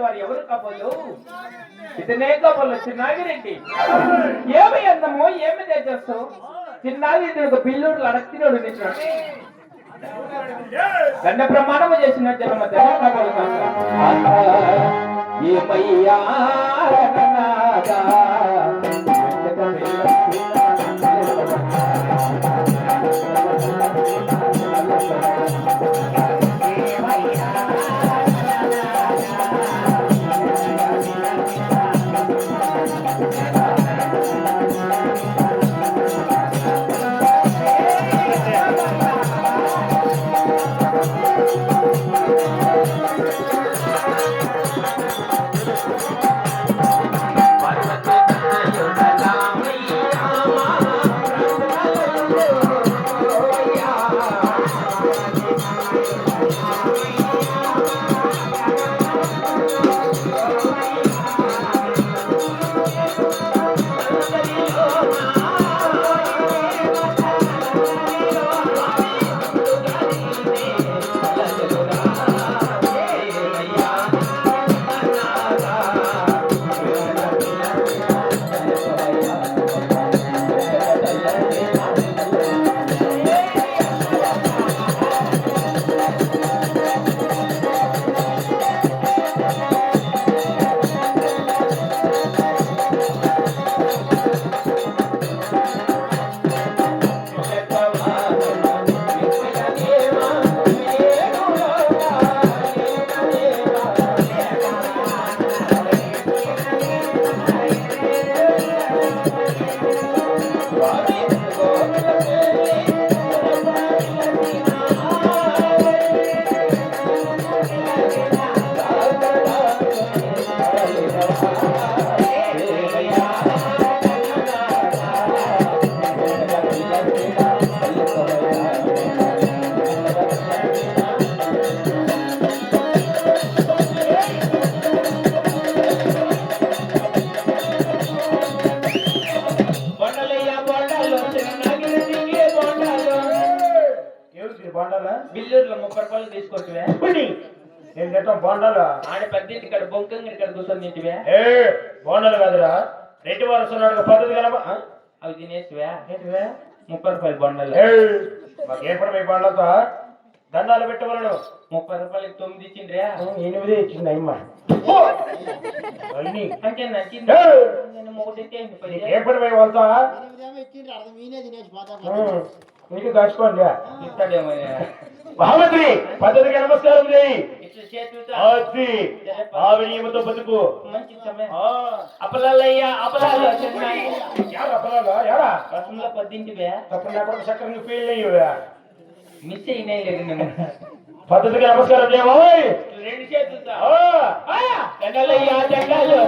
వారు ఎవరు కబోలు ఇతనే కబోలు చిన్నాగిరెడ్డి ఏమి అందమో ఏమి తేజస్సు చిన్నాగి ఒక పిల్లూరు అడక్తినోడు నిచ్చాడు దండ ప్రమాణము చేసిన జన్మ కబోలు ఏమయ్యా బిల్లూరులో 30 రూపాయలు తీసుకొచ్చివే నేను తింటాం బోండాలు ఆడ పెద్దింటి కాడ బొంకంగా ఇక్కడ కూర్చొని తింటివే బోండాలు కాదురా రెడ్డి వారు వస్తున్నాడు పద్ధతి కలప అవి తినేసివే 30 రూపాయలు బొండాలు మాకు ఏ పడమే బోండాలతో దండాలు పెట్టవలను 30 రూపాయలకి 9 ఇచ్చిండ్రా 8 ఇచ్చింది అయ్యమ్మ అంటే ఏ పడమే వాళ్ళతో నీకు దాచుకోండి మహామంత్రి పద్ధతికి నమస్కారం చేయి ఆవినీయముతో బతుకు అప్పలయ్యా అప్పలాలు రసంలో పద్దింటివే తప్ప చక్కర ఫెయిల్ అయ్యా మిస్ అయినా లేదు నేను పద్ధతికి నమస్కారం చేయమా 2 చేతులతో దండలయ్యా దండాలు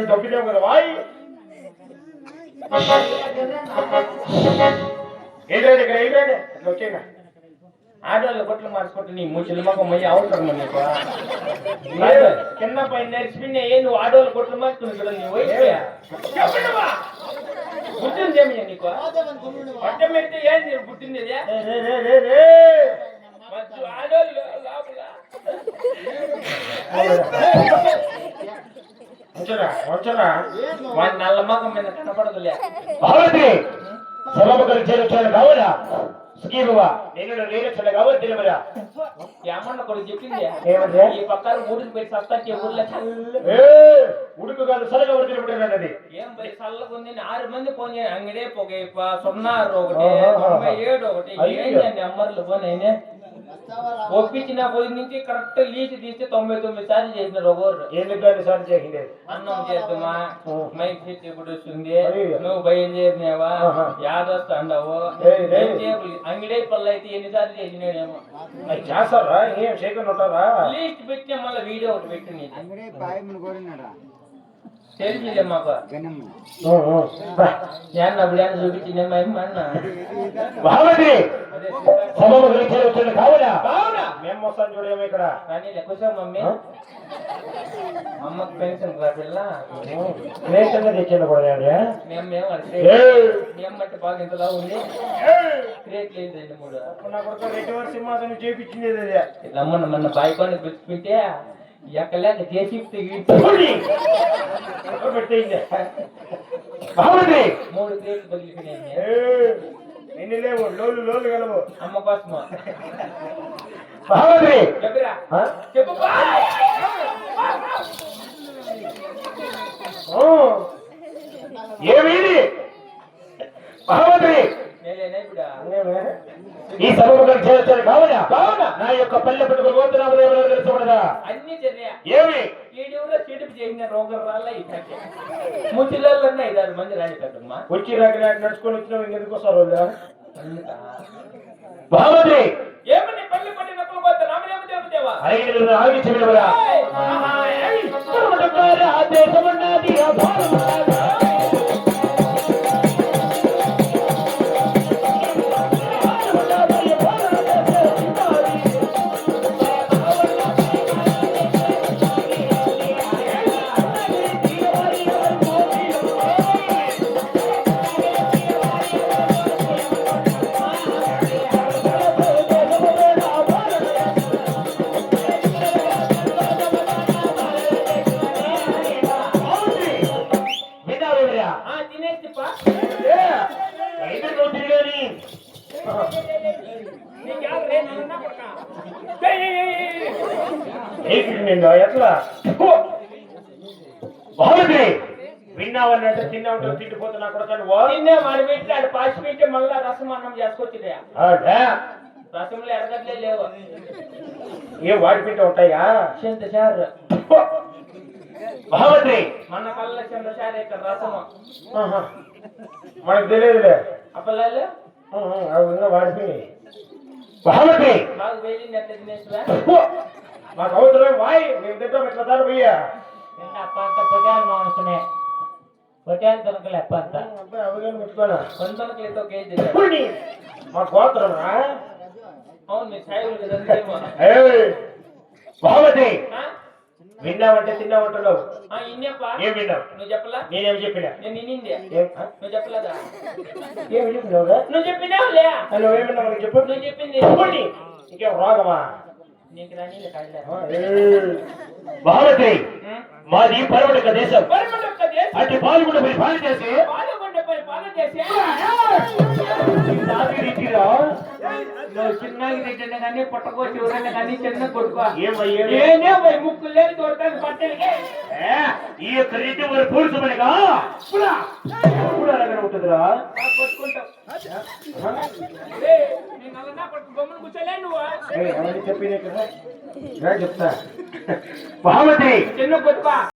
దొబ్బిదేవు కదా వాయి ఏంటంటే ఇక్కడ ఏంటంటే అట్లా వచ్చేనా ఆడవాళ్ళ కొట్లు మార్చుకుంటే నీ ముచ్చుల మొక్క మొయ్యి అవసరం నీకు కింద పైన నేర్చుకునే నువ్వు ఆడవాళ్ళ కొట్లు మార్చుకుని చూడ నీ వయసు పుట్టిందేమయ్యా నీకు పట్టం పెడితే ఏంది పుట్టింది ఆడవాళ్ళు లోపల వాడి నల్ల మొక్క మీద కనపడదులే సభకు చేరుచాను కావాలా స్కీమువా నేను రేలు చెల్లగా వదిలేమరా ఏమన్నా కొడుకు చెప్పింది ఏమంటే ఈ పక్కన ఊరికి పోయి సత్తాకి ఊర్లో చల్ల ఉడుకు కాదు సలగా వదిలిపెట్టానన్నది ఏం పోయి చల్లగా ఉంది 6 మంది ఫోన్ చేయండి అంగడే పొగైప 06 ఒకటి 97 ఒకటి ఏంటి నెంబర్లు ఫోన్ అయినా ఒప్పించిన పోయి నుంచి కరెక్ట్ లీస్ట్ తీస్తే 99 సార్లు చేసినారు ఒకరు ఎందుకు సార్ చేసింది అన్నం చేద్దామా మైక్ సెట్ ఎప్పుడు వస్తుంది నువ్వు బయలుదేరినావా యాదొస్తా అండవు అంగిడే పళ్ళు అయితే ఎన్నిసార్లు చేసినాడేమో అది చేస్తారా ఏం చేయకుండా ఉంటారా లీస్ట్ పెట్టిన మళ్ళీ వీడియో ఒకటి పెట్టి తెలియలే మాకు అప్పుడు చూపించింది మా అన్న అదే మేము వస్తాం చూడేమో ఇక్కడ కానీ కూర్చో మమ్మీ అమ్మకి పెన్షన్ పిల్ల రేషన్గా తెచ్చింది కూడా మేమంటే బాగా ఇంతలా ఉంది క్రియేట్ లేదు 2 3 నా కొడుకు రెడ్డి వారి సింహాసనం చేపించింది ఇట్లా మొన్న బాయికోని పిలిచిపెట్టే ఎక్కలేక చేసి పెట్టింది 3 క్రియేట్ పగిలిపోయినాయి ఎన్ని లేవు లోలు గలవు అమ్మ కోసమా చెప్పిరా చెప్పు ఏమీది మహామంత్రి ఈ సభకు చేర్చారు కావున నా యొక్క పల్లె పెట్టుకుని పోతున్నాము ఎవరో తెలుసుకోవడదా అన్ని చర్య ఏమి ఈ ఊళ్ళో సిడుపు చేసిన రోగం వల్ల ఇట్లా ముచ్చిలన్నా 5-6 మంది రాని కదమ్మా వచ్చి నడుచుకొని వచ్చినావు ఇంకెందుకు వస్తారు మహామంత్రి ఏమని పల్లె పట్టి నక్కలు పోతే రామదేవ దేవదేవా ఆగి చెప్పినవరా దేశమన్నది ఎట్లా బాగుంది విన్నావన్నట్టు తిన్నా ఉంటావు తిండిపోతున్నా కూడా తిన్నే వాడు పెట్టి ఆడు పాసి పెట్టి మళ్ళా రసం అన్నం చేసుకొచ్చిదే రసంలో ఎరగట్లే లేవు ఏ వాడి పిండి ఉంటాయా చింతచారు మహామంత్రి మన కళ్ళ చింతచారు ఇక్కడ రసము మనకు తెలియదులే అప్పలాలు అవి వాడిపి మహామంత్రి మాకు వెళ్ళింది ఎట్లా తినేసివా మాకు అవసరం వాయి మేము తింటాం ఇట్లా దాని పోయా అప్ప అంత పొట్టాలు మాంసమే పొట్టాలు తొనకలే అప్ప అంత అబ్బాయి అవగానే ముట్టుకోనా కొంతలకి ఒక కేజీ మా గోత్రం అవును మీ సాయిలు కదండేమో మహామంత్రి విన్నావంటే తిన్నావంటున్నావు ఇన్నప్ప ఏం విన్నావు నువ్వు చెప్పలా నేనేమి చెప్పినా నేను ఇన్నింది నువ్వు చెప్పలేదా ఏమి చెప్పినావుగా నువ్వు చెప్పినావులే నువ్వేమిన్నావు చెప్పు నువ్వు చెప్పింది ఇంకేం రోగమా నీకు రాని కాదులే మహామంత్రి మాది పర్వటక దేశం అటు పాల్గొండ పోయి పాలు చేసి నువ్వు చిన్నగా తింటే కానీ పుట్టకోసి ఎవరైనా కానీ చిన్న కొట్టుకో ఏమయ్యే ఏనే పోయి ముక్కులు లేని తోడతాను పట్టెలకి ఈ యొక్క రీతి మరి పూర్చమనిగా ఉంటుందిరా కొట్టుకుంటావు నేను అలా బొమ్మను కూర్చోలే నువ్వు చెప్పిన చెప్తా మహామంత్రి చిన్న కొట్టుకో